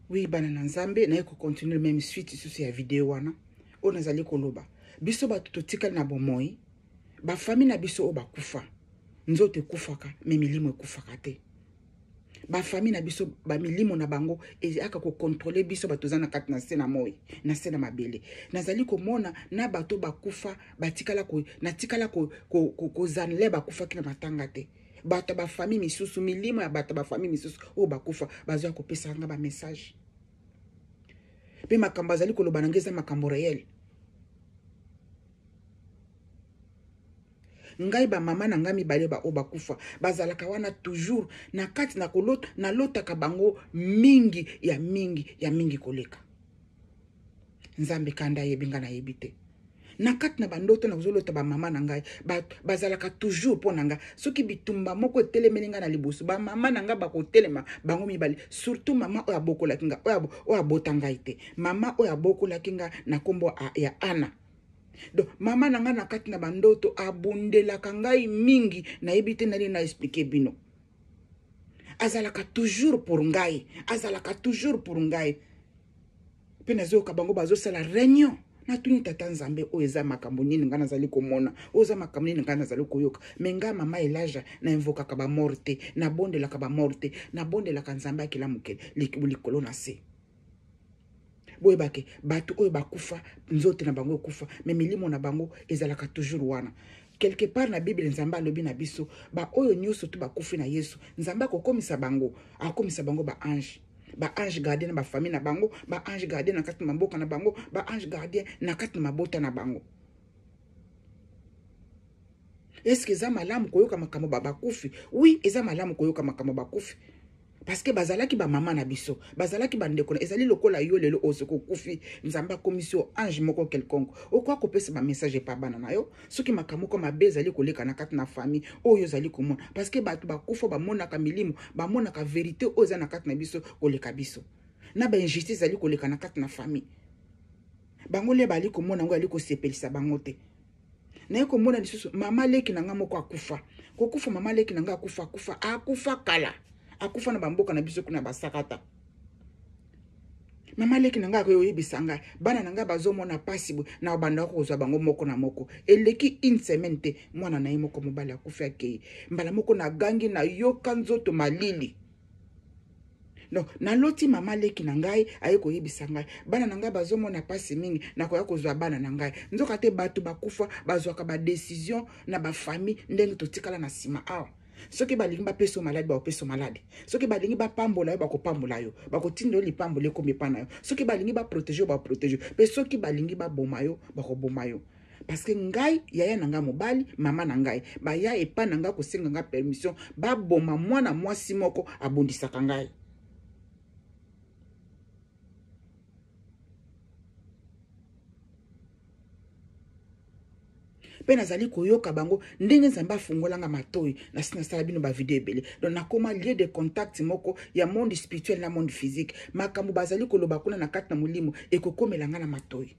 Oui, bana na nzambe na ko continuer même suite sur ya vidéo wana. O nazali koloba. Biso ba totikali na bomoi. Ba famille na biso o ba kufa. Nzote kufaka, mais milimo kufaka te. Ba famille na biso ba milimo na bango aka ko contrôler biso batoza na kati na sena moi, na sena mabele. Nazali komona na bato bakufa batikala ko na tikala ko zanle bakufa kina matanga te. Bato ba famille misusu milimo ya bato ba famille misusu o bakufa bazwa ko pesa nga ba message. Pe makambo azali koloba nangeza makambo réel. Ngai ba mama na ngami bale ba oba kufa bazalaka wana toujours na kati na kolota na lota ka bango mingi ya mingi koleka. Nzambe kanda yebinga na yebite. Na kati na bandoto na kuzolota ba mama na ngai bazalaka toujours po nanga soki bitumba moko telemelinga na libusu ba mama na nga ba ko telema bango mibale surtout mama oya bokola kinga oya botanga ite mama oya bokola kinga na kombo ya Ana. Donc mama nanga na kati na bandoto abundela kangai mingi na yebite nali na expliquer bino. Azalaka toujours pour ngai, azalaka toujours pour ngai. Pe nazo ka bango bazo sala réunion. Na tuni tata nzambe o eza makambo nini nga nazali komona, oza makambo nini nga nazali koyoka. Menga mama Elijah na invoka ka ba morte, na bondela ka ba morte, na bondela ka nzambe akila mukele likolo na se. Boye bake batu oyo bakufa nzote na bango kufa mais milimo na bango ezalaka toujours wana. Quelque part na Bible nzamba lobi na biso ba oyo nyoso tu bakufi na Yesu nzamba kokomisa bango akomisa bango ba ange gardien na ba famille na bango ba ange gardien na kati na mboka na bango ba ange gardien na kati na mabota na bango. Est-ce que eza malamu koyoka makambo bakufi? Oui, eza malamu koyoka makambo bakufi. Parce que bazalaki ba mama na biso, bazalaki ba ndeko na ezali lokola yo lelo osoko kufi nzamba commission ange moko quelconque. Okwa kopesa ba message pa bana na yo, soki makambo ko mabe ezali koleka na kati na famille oyo ezali komona. Parce que batu bakufa ba mona ka milimo, ba mona ka vérité oza na kati na biso koleka biso. Na ba injustice ezali koleka na kati na famille. Bango le bali komona ngo ali ko sepelisa bango te. Na yeko mona lisusu mama leki na nga moko akufa. Kokufa mama leki na nga akufa kala. Akufa na bamboka na biso kuna basakata. Mama leki nanga ko yebisanga bana nanga bazomona pasibu na banda ko kozwa bango moko na moko. Eleki une semaine te mwana na yimo ko mobali akufa akei. Mbala moko na gangi na yoka nzoto malili. No, na loti mama leki na ngai aye ko yebisanga bana nanga bazomona pasi mingi na ko ya kozwa bana na ngai. Nzoka te batu bakufa bazwaka ba décision na ba famille ndenge totikala na sima awa. Soki balingi ba peso malade ba peso malade. Soki balingi ba pambola yo ba ko pambola yo. Ba ko tindo li pambole ko mepana yo. Soki balingi ba protéger ba protéger. Pe soki balingi ba boma yo ba ko boma yo. Parce que ngai yaya nanga mobali mama na ngai ba ya epa nanga ko senga nga permission ba boma mwana mwasi moko abondisaka ngai. Pena zali koyoka bango ndenge nzamba fungolanga matoi na sina sala bino ba video ebele donc nakoma lieu de contact moko ya monde spirituel na monde physique makambo bazali koloba kuna na kati na mulimo ekokomelanga na matoi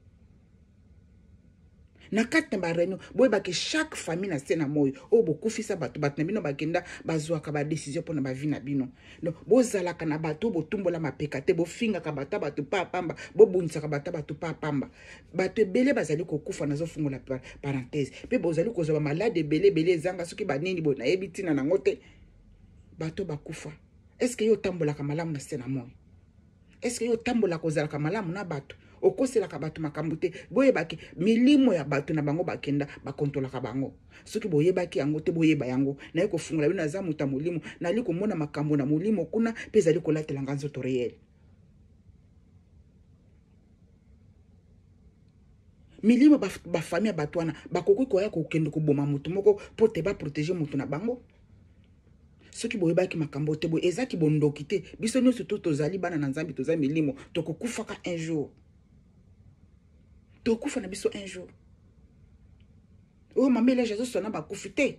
na kati na bareno boye bake chaque famille na sena moyo o bokufisa bato na bino bakenda bazwaka ba décision pona ba vie na bino donc bozalaka na bato botumbola mapeka te bofinga ka bato pa pamba bobundisa ka bato pa pamba bato ebele bazali kokufa nazo fungola parenthèse pe bozali kozwa malade ebele zanga soki banini bo na yebitina na ngote bato bakufa. Est-ce que yo tambola ka malamu na sena moyo? Est-ce que yo tambola kozala ka malamu na bato? Okosela ka bato makambo te boye baki milimo ya bato na bango bakenda bakontola ka bango soki boye baki yango te boye ba yango na yeko fungula bino za muta mulimo na liko mona makambo na mulimo kuna peza liko latela nganzo to réel milimo ba famille batwana bakoko ko ya ko kendo ko boma mutu moko pour te ba protéger mutu na bango soki boye baki makambo te boye ezaki bondoki te biso nyo surtout tozali bana na nzambi tozali milimo tokokufaka un jour. Tokufa na biso un jour. Oh mama Elijah sona ba kufite.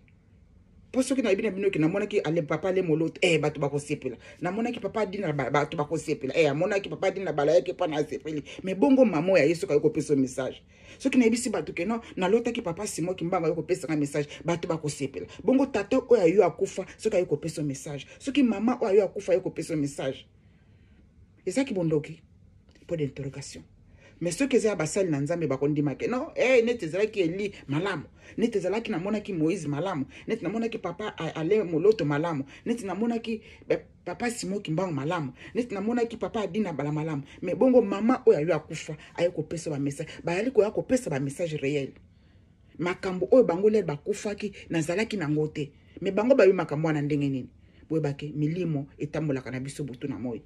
Poso ki na bina bino ki na mona ki ale papa le molot batu ba ko sepela. Na mona ki papa dina batu ba ko sepela. Mona ki papa dina bala yake pa na sepeli. Mais bongo mamo ya Yesu ka ko pesa message. Soki na bisi batu ke non na lota ki papa Simon ki mbanga ko pesa message batu ba ko sepela. Bongo tata oya yo akufa soki ko pesa message. Soki mama oya yo akufa yo ko pesa message. eza ki bondoki point d'interrogation. Mais ceux qui ont basali na nzambe bakondimake non neti ezalaki Eli malamu, neti ezalaki namonaki Moïse malamu, neti namonaki papa ale moloto malamu, neti namonaki papa Simon Kimbangu malamu, neti namonaki papa Adina bala malamu. Mais bongo mama oyo ayo akufa ayo kopesa ba message bayali koya kopesa ba message réel makambo oyo bango le bakufaki nazalaki nango te. Mais bango bayo makambo wana ndenge nini boyebake milimo etambolaka na biso butu na moi.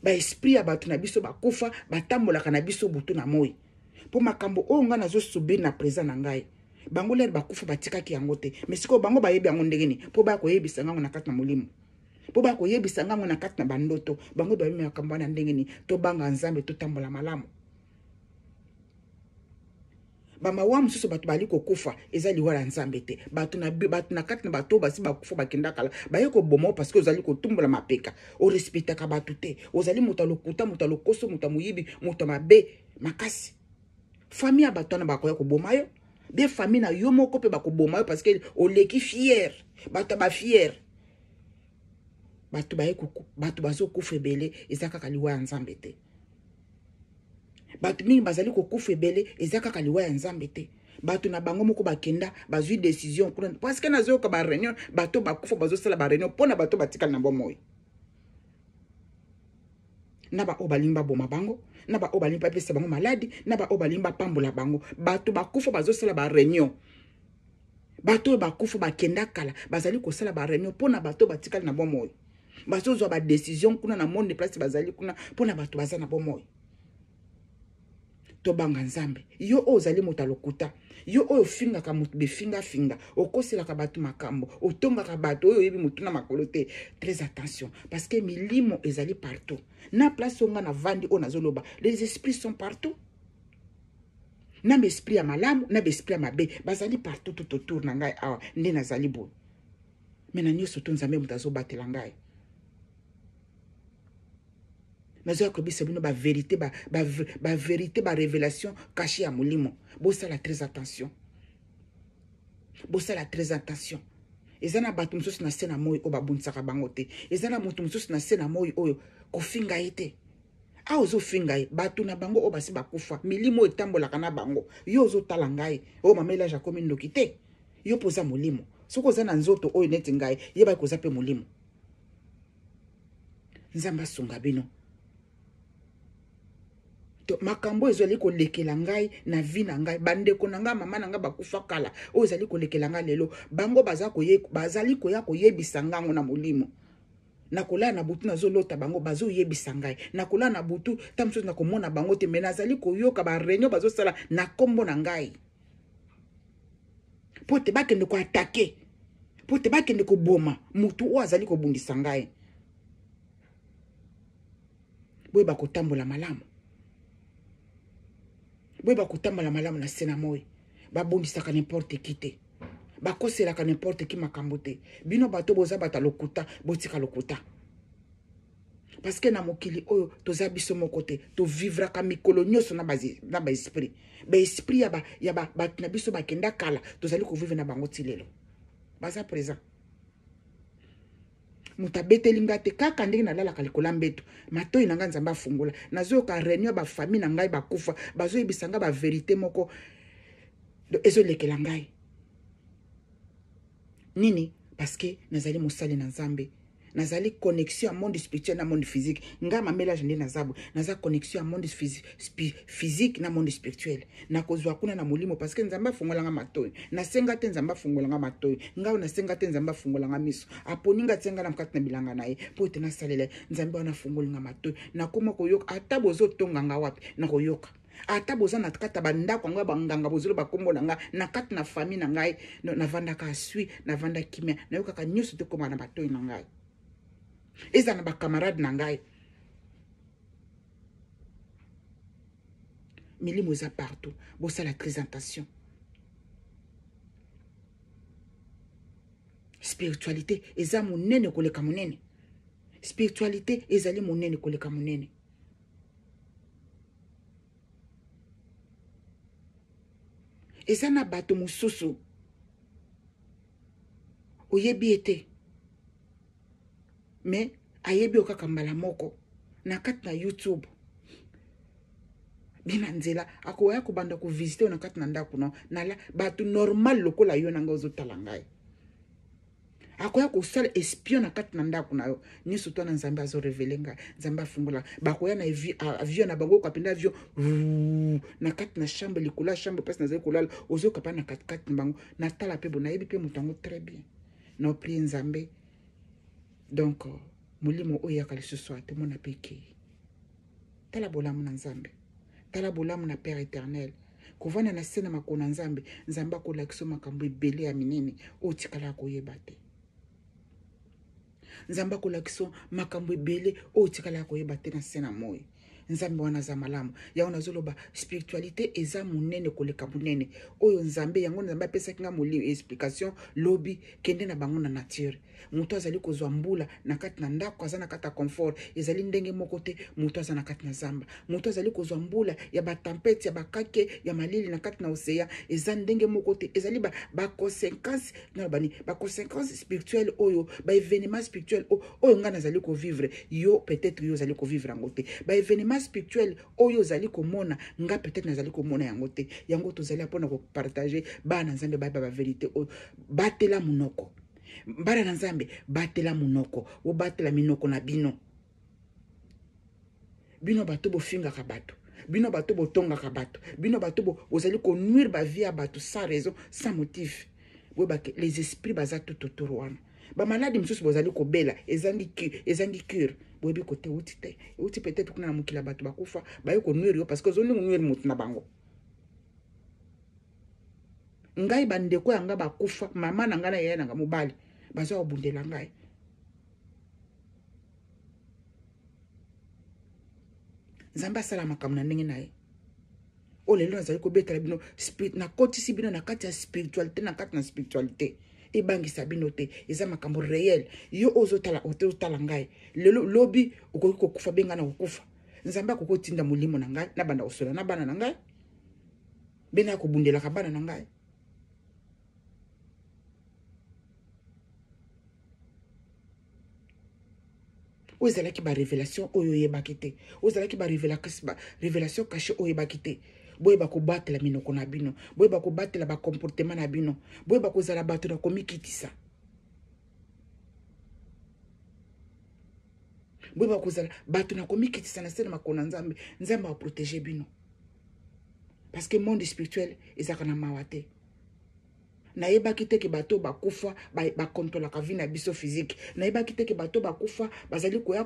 Ba esprit ya batu na biso bakufa batambolaka na biso butu na moi. Po makambo oyo nga nazo subir na présent na ngai bango le bakufa batikaki yango te. Mais siko bango bayebi yango ndenge nini po ba koyebisa ngango na kati na molimo, po ba koyebisa ngango na kati na bandoto bango bayebi makambo wana ndenge nini to banga nzambe to tambola malamu. Bama wa mususu batu bali kokufa eza liwala nzambe te. Batu na kati na bato basi bakufa bakenda kala baye ko bomo parce que ozali ko tumbola mapeka o respecta ka batu te. Ozali muta lokuta muta lokoso muta muyibi muta mabe makasi. Famille batu na bakoya ko boma yo. Bien famille na yo moko pe bako boma yo parce que o leki fier. Batu ba fier. Batu baye kuku batu bazo kufa belé ezaka kaliwala nzambe te. Batu mingi bazali kokufa ebele ezaka kaliwa ya nzambe te. Batu na bango moko bakenda bazui décision parce que nazo ka ba réunion bato bakufa bazo sala ba réunion pona bato batikala na bomoy. Na ba obalimba boma bango, na ba obalimba pesa bango maladi, na ba obalimba pambola bango. Bato bakufa bazo sala ba réunion. Bato bakufa bakenda kala bazali ko sala ba réunion pona bato batikala na bomoy. Bazo zo ba décision kuna na monde place bazali kuna pona bato bazana na bomoy. Tobanga nzambe yo ozali motalokuta yo oyo finga ka mutu befinga finga okosela ka batu makambo otonga ka batu oyo yebi mutu na makolo te. Très attention parce que milimo ezali partout na place onga na vandi o nazoloba les esprits sont partout. Na esprit ya malamu na esprit ya mabe bazali partout tout autour na ngai awa nde nazali bo. Mena nyoso to nzambe mutazo batela ngai. Mais il y a vérité, vérité, révélation cachée à molimo. Bossa la très attention. Bossa la très attention. Ezana batum sos na sena moy o babunsaka bangote. Ezana mutum sos na sena moy o kofinga ete. A ozo finga batu na bango o basi bakufa. Milimo etambola kana bango. Yo ozo talangai. O mamela jakomi ndokite. Yo poza molimo. Soko zana nzoto o neti ngai. Yeba koza pe molimo. Nzamba sunga bino. Makambo ezali ko lekela ngai na vie na ngai bandeko na ngai mama na ngai bakufa kala o ezali ko lekela ngai lelo bango bazali ko ya ko yebisa ngango na molimo nakola na butu nazolota bango bazo yebisa ngai nakola na butu tamso na komona bango te mais nazali ko yoka ba réunion bazo sala na kombo na ngai pote bakende ko attaquer pote bakende ko boma mutu o azali ko bundisa ngai boye bakotambola malamu. Boy bakutambala malamu na sena moy babondisaka n'importe qui te bakoselaka n'importe qui makambo te bino bato boza bata lokuta botika lokuta parce que na mokili oyo toza biso moko te to vivra ka mikolo nyoso na ba esprit ba esprit ya ba na biso bakenda kala tozali ko vivre na bango tilelo baza présent mutabete linga te kaka ndenge na lala kalikola mbeto matoi na nga nzamba fungula nazo ka réunion ba famille na ngai bakufa bazo yebisanga ba vérité moko ezo lekela ngai nini parce que nazali mosali na nzambe nazali connexion à monde spirituel na monde physique nga ma mélange ndi nazabu naza connexion à monde physique na monde spirituel na kozwa kuna na molimo parce que nzamba fungola nga matoi na senga te nzamba fungola nga matoi nga na senga te nzamba fungola nga miso aponinga tsenga na mkati na bilanga naye po te na salele nzamba wana fungola nga matoi na koma koyoka ata bozo tonga nga wapi na koyoka ata boza na kata banda kwa banganga bozolo bakombo na nga na kati na famille na ngai na vanda ka sui na vanda kimia na yoka ka nyusu te koma na matoi na ngai eza na ba camarade na ngai milimo za partout bosa la présentation spiritualité eza monene koleka monene spiritualité ezali monene koleka monene eza na bato mususu oyebi ete mais ayebi okaka mbala moko na kati na YouTube bina nzela akoya kobanda ko visiter na kati na ndako no nala bato normal lokola yo nanga ozotala ngai akoya kosala espion na kati na ndako na yo nyonso to na nzambe azorevele ngai nzambe afungola bakoya na avion na bango kapenda avion na kati na chambre likolo ya chambre place nazali kolala ozokapa na kati na bango natala mpe bo nayebi mpe moto yango très bien na oprie nzambe donc molimo oyo yaka lisusu ate mona mpe ekei tala bolamu na nzambe tala bolamu na Père éternel kovanda na se na makolo na nzambe nzambe akolakisa makambo ebele ya minene oyo tikala koyeba te nzambe akolakisa makambo ebele oyo tikala koyeba te na se na moi nzambe wana za malamu yango nazoloba spiritualité eza munene koleka munene oyo nzambe yango nzambe apesaki nga molimo explication lobi kende na bango na nature moto azali kozwa mbula na kati na ndako aza na kati ya confort ezali ndenge moko te moto aza na kati na zamba moto azali kozwa mbula ya batempete ya bakake ya malili na kati na océan eza ndenge moko te ezali baconséquence na bani baconséquence spirituelle oyo baévénement spirituel oyo nga nazali kovivre yo peut-être yo ozali kovivre yango te baévénement spirituel oyo ozali komona nga peut-être nazali komona yango te yango tozali mpona kopartage bana nzambe bayeba bavérité oyo batela munoko bana na nzambe batela munoko obatela minoko na bino bino bato bofingaka bato bino bato botongaka bato bino bato bozali konuire bavie ya bato sans raison sans motif boyebake les esprits baza tutotoro wana bamaladi mosusu bozali kobela ezangi cure boyebi kote uti te uti peut-être kuna na mokila bato bakufa baye konuire yo parce que ozolinga nuire motu na bango ngai bandeko yanga bakufa mama na ngai na yaya nanga mobali bazwa kobundela ngai nzambe asala makambo na ndenge na ye o lelo nazali kobetela bino na kotisi bino na kati ya spiritualité na kati na spiritualité ebangisa bino te eza makambo réel yo ozotala otala ngai lelo lobi okoki kokufa benga na kokufa nzambe akokotinda molimo na ngai na banda kosola na bana na ngai bena kobundelaka bana na ngai oyo ezalaki barévélation oyo oyebaki te oyo ezalaki barévélation caché oyo oyebaki te boyeba kobatela minoko na bino boyeba kobatela bakomportema na bino boyeba kozala bato na komikitisa boyeba kozala bato na komikitisa na se na makolo na nzambe nzambe aprotéger bino parce que monde spirituel ezalaka na mawa te nayebaki te ke bato bakufa bakontolaka vi na biso physique nayebaki te ke bato bakufa bazali koya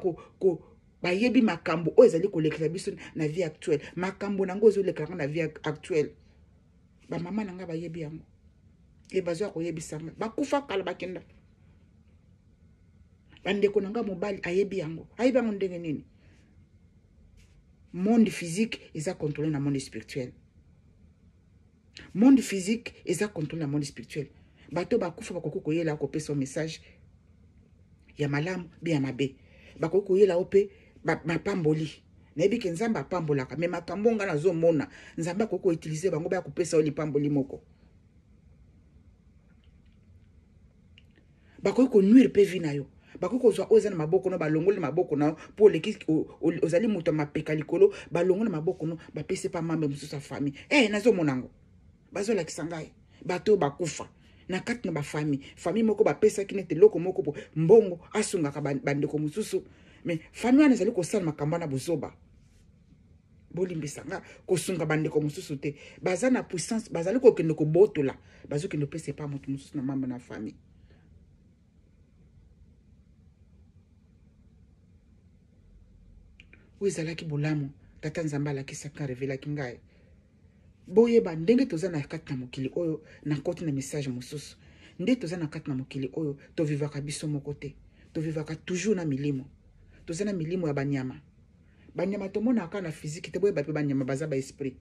bayebi makambo oyo ezali kolekela biso na vie actuelle makambo nango ezolekelanga na vie actuelle bamama nanga bayebi yango bazwa koyebisanga bakufa kala bakenda bandeko nanga mobali ayebi yango ndenge nini monde physique eza contrôlé na monde spirituel monde physique eza contrôlé na monde spirituel bato bakufa bakoki koyela kopesa message ya malamu bi ya mabe bakoki koyela ope mapamboli nayebi ke nzambe apambolaka me makambo nga nazomona nzambe akoki koutilize bango baya kopesa yo lipamboli moko bakoki konuire mpe vi na yo bakoki kozwa oyo eza na maboko no balongoli na maboko na yo mpo oleki ozali moto ya mapeka likolo balongoli na maboko no bapesi pa mambe mosusu ya famille nazomona yango bazolakisa ngai bato bakufa na kati na famille moko bapesaki nete loko moko mbongo asungaka bandeko mosusu mais famille wana ezali kosala makambo na bozoba bolimbisa nga kosunga bandeko mosusu te baza na puissance bazali kokende kobotola bazokende kopesa pa moto mosusu na mambo na famille oyo ezalaki bolamu tata nzambe alakisaka revelaki ngai boyeba ndenge toza na kati na mokili oyo na koti na message mosusu nde toza na kati na mokili oyo tovivaka biso moko te tovivaka toujours na milimo toza na milimo ya banyama tomonaka na physique te boyeba mpe banyama baza baesprit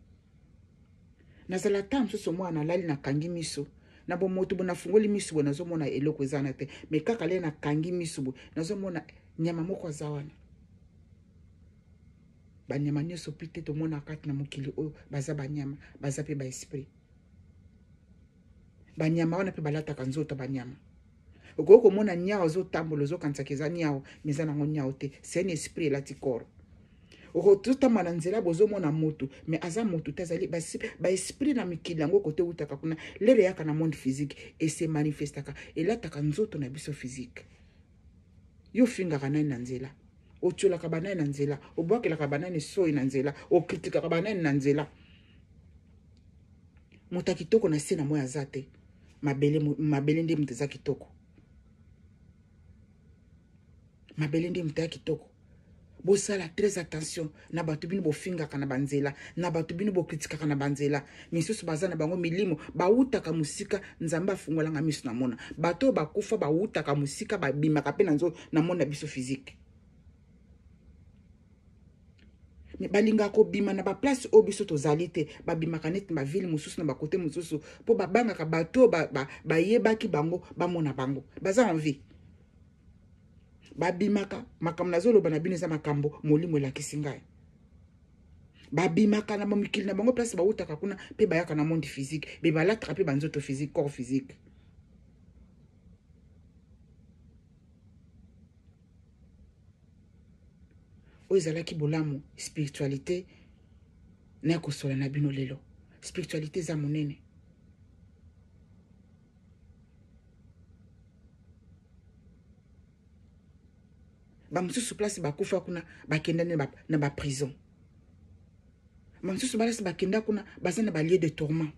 nazala ta mosusu mwana alali nakangi miso na bomoto bo nafungoli miso bo nazomona eloko eza na te me kaka le nakangi miso bo nazomona nyama moko aza wana banyama nyonso mpe te tomona kati na mokili oyo baza banyama baza mpe baesprit banyama wana mpe balataka nzoto banyama okoki komona nyao ozotambola ozokanisaka eza nyao me eza nango nyao te c'est un esprit elati corps okototamba na nzela bozomona moto mais aza moto te azali baesprit na mikili yango kote utaka kuna lelo yaka na monde physique et se manifestaka elataka nzoto na biso physique. Yo fingaka nani na nzela, otiolaka banani na nzela, obwakelaka banani soi na nzela, okritikaka banani na nzela. Moto kitoko na se na moya aza te, mabele nde moto eza kitoko. Mabele nde moto ya kitoko. Bosala très attention na bato bino bofingaka na banzela, na bato bino bokritikaka na banzela. Misusu baza na bango milimo bautaka musika nzamba afungolanga miso na mona. Bato bakufa bautaka musika babimaka pe na nzo na mona biso physique. Me balinga ko bima na ba place o biso tozali te, babimaka net ba ville mususu na ba côté mususu po babangaka bato bayebaki bango bamona bango. Baza en vie. Babimaka makambo nazoloba na bino eza makambo molimo elakisi ngai. Babimaka na momikili na bango place bautaka kuna pe bayaka na monde physique be balataka pe banzoto physique, corps physique. Oyo ezalaki bolamu spiritualité na kosola na bino lelo. Spiritualité eza monene. Bamususu place bakufa kuna bakenda na ba prison. Bamususu place bakenda kuna baza na ba lieu de tourment.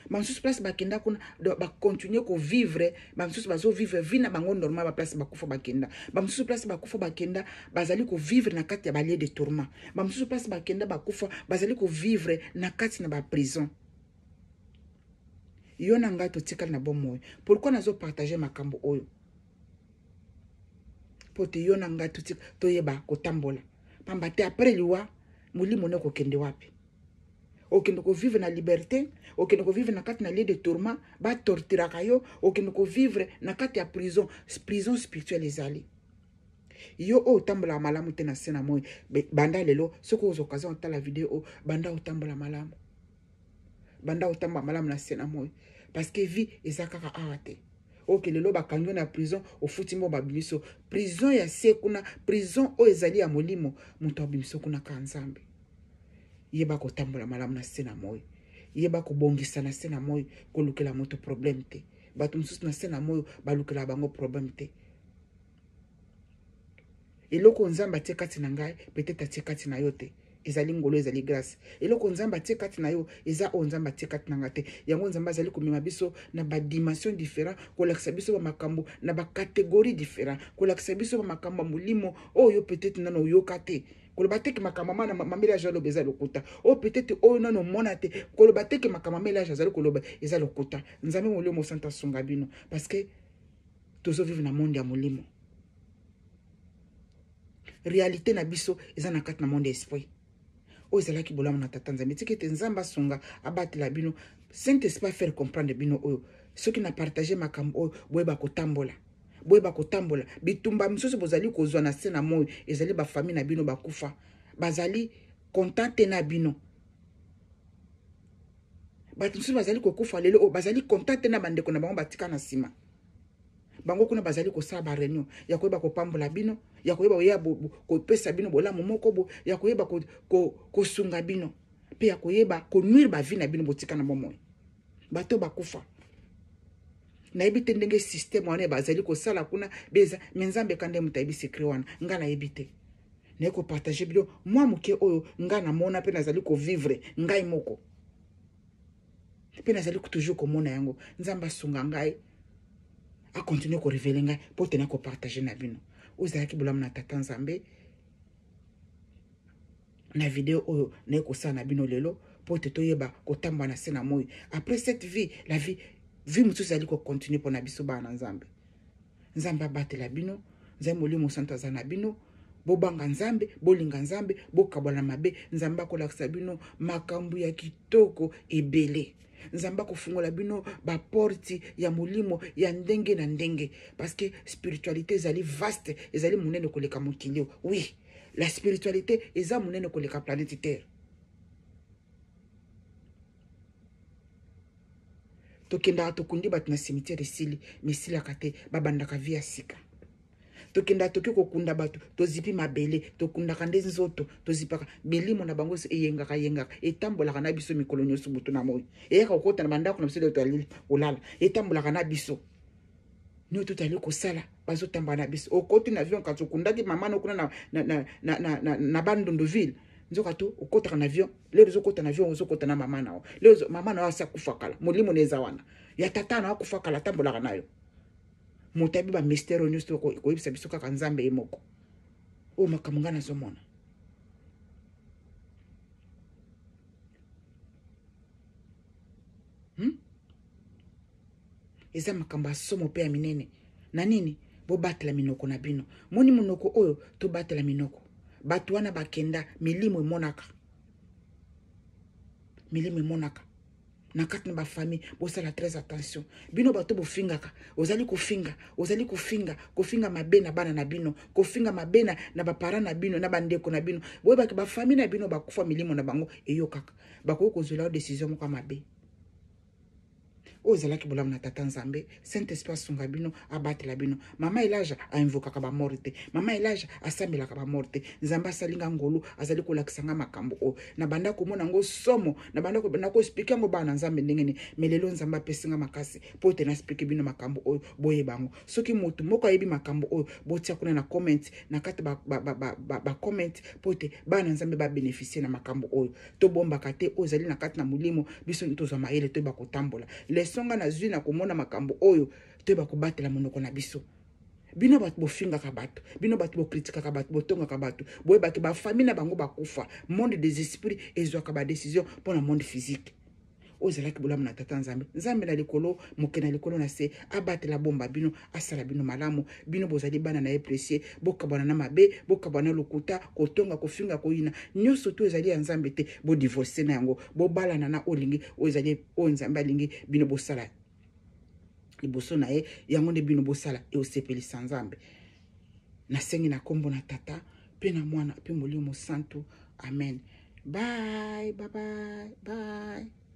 Bamususu place bakenda kuna ba continuer ko vivre, bamususu bazo vivre vie na bango normal ba place bakufa bakenda. Bamususu place bakufa bakenda bazali ko vivre na kati ya ba lieu de tourment. Bamususu place bakenda bakufa bazali ko vivre na kati na ba prison. Yo na ngai to tikali na bomoyo. Pourquoi nazo partager makambo oyo? Pote yo na ngai to yeba kotambola. Pamba te après liwa mulimo ne ko kende wapi? Okende ko vivre na liberté, okende ko vivre na kati na lieu de tourment, ba torturaka yo, okende ko vivre na kati ya prison spirituelle ezali. Yo o tambola malamu te na sena moyo. Banda lelo soko ozokaza ta la vidéo banda o tambola malamu. Banda o tambola malamu na sena moyo parce que vie ezakaka awate. Ok, lelo bakanyo na prison au futimo babiliso. Prison ya se kuna, prison o ezali ya molimo, muto abimiso kuna ka nzambe. Yeba ko tambola malamu na sena moyo. Yeba ko bongisa na sena moyo ko lukela moto problème te. Bato mususu na sena moyo balukela bango problème te. Eloko nzamba tie kati na ngai, peut-être tie kati na yo te. Ezali ngolo ezali grâce. Eloko nzamba tie kati na yo, eza o nzamba tie kati na ngate. Yango nzamba ezali komema biso na ba dimension différent, ko lakisa biso ba makambo na ba catégorie différent, ko lakisa biso ba makambo mulimo o yo peut-être nano yo kate. Ko lo bateke makambo na mamela jalo beza lokuta. O peut-être o nano mona te, ko lo bateke makambo mamela jalo ko lo eza lokuta. Nzambe molimo santa songa bino parce que tozo vivre na monde ya molimo. Réalité na biso eza na kati na monde esprit. O ezalaki bolamu na tata nzambe tikete nzamba songa abatela bino Saint-Esprit faire comprendre bino oyo soki na partager makambo oyo boyeba kotambola bitumba misusu bozali kozwa na se na moyo ezali ba famille na bino bakufa bazali contente na bino bato misusu bazali kokufa lelo o bazali contente na bandeko na bango batika na sima bango kuna bazali kosala ba réunion ya koyeba kopambola bino ya koyeba oya kopesa bino bolamu moko bo ya koyeba kosunga bino pe ya koyeba konuire ba vie na bino botika na momoy bato bakufa na ebite ndenge système wana bazali kosala kuna beza menzambe kande mutayibi secret wana nga na ebite ne ko partager bino moi muke oyo nga na mona pe nazali ko vivre ngai moko pe nazali ko toujours komona yango nzamba sunga ngai a continuer ko révéler ngai po tena ko partager na bino ozalaki bolamu na tata nzambe na vidéo oyo na ko sana bino lelo po te toyeba kotamba na se na moyo après cette vie la vie mususu ali ko continuer pour na biso bana nzambe nzambe abatela bino nzambe molimo santo aza na bino bobanga nzambe bolinga nzambe bokabola mabe nzambe akolakisa bino makambo ya kitoko ebele nzamba kofungola bino ba porti ya molimo ya ndenge na ndenge parce que spiritualité ezali vaste ezali munene koleka mokili oui la spiritualité eza munene koleka planète terre tokenda tokundi bat na cimetière esili mesila kate babandaka via sika tokenda toki kokunda bato tozipi mabele tokundaka nde nzoto tozipaka milimo na bango eyengaka etambolaka na biso mikolo nyonso butu na moi eyaka kokota na bandako na biso leo toali olala etambolaka na biso nio totali kosala bazotambola na biso okoti na avion kati okundaki mama nokuna na bandondoville nzoka to okotaka na avion leo ozokota na avion ozokota na mama nao leo mama nao asi akufa kala molimo neza wana ya tata nao akufa kala atambolaka nayo moto ayebi bamystère oyo nyonso koyebisa biso kaka nzambe ye moko oyo makambo ngai nazomona eza makambo ya somo mpe ya minene na nini bobatela minoko na bino moni monoko oyo tobatela minoko bato wana bakenda milimo emonaka na kati na bafamille bosala très attention bino bato bofingaka ozali kofinga mabe na bana na bino kofinga mabe na bapara na bino na bandeko na bino boyebaki bafamille na bino bakufa milimo na bango eyokaka bakoki kozwela décision moko mabe ozalaki bolamu na tata nzambe saint esprit asunga bino abatela bino mama elaja ainvokaka bamorte mama elaja asambelaka bamorte nzambe asalinga ngolu azali kolakisanga makambo oyo na banda komona ngo somo na banda nakoexplike yango bana nzambe ndengene melelo nzambe apesinga makasi po te naexplike bino makambo oyo boyebango soki motu moko ayebi makambo oyo botia kuna na comment na kati comment po te bana nzambe babénéficie na makambo oyo tobombaka te oyo ezali na kati na molimo biso tozwa mayele toyeba kotambola songa na zwi na komona makambo oyo toyeba kobatela monoko na biso bino bato bofingaka bato bino bato bokritikaka bato botongaka bato boyebaki bafamille na bango bakufa monde des esprits ezwaka badécision mpona monde physique oyo ezalaki bolamu na tata nzambe na likolo moke na likolo na se abatela bomba bino asala bino malamu bino bozali bana na ye précieux bokabwana na mabe bokabwana lokuta kotonga kofinga koyina nyonso to ezali ya nzambe te bodivorce na yango bobalana na olingi oyo ezali oyo nzambe alingi bino bosala liboso na ye yango nde bino bosala eosepelisa nzambe nasengi na kombo na tata mpe na mwana mpe molimo santu amen bye bye bye bye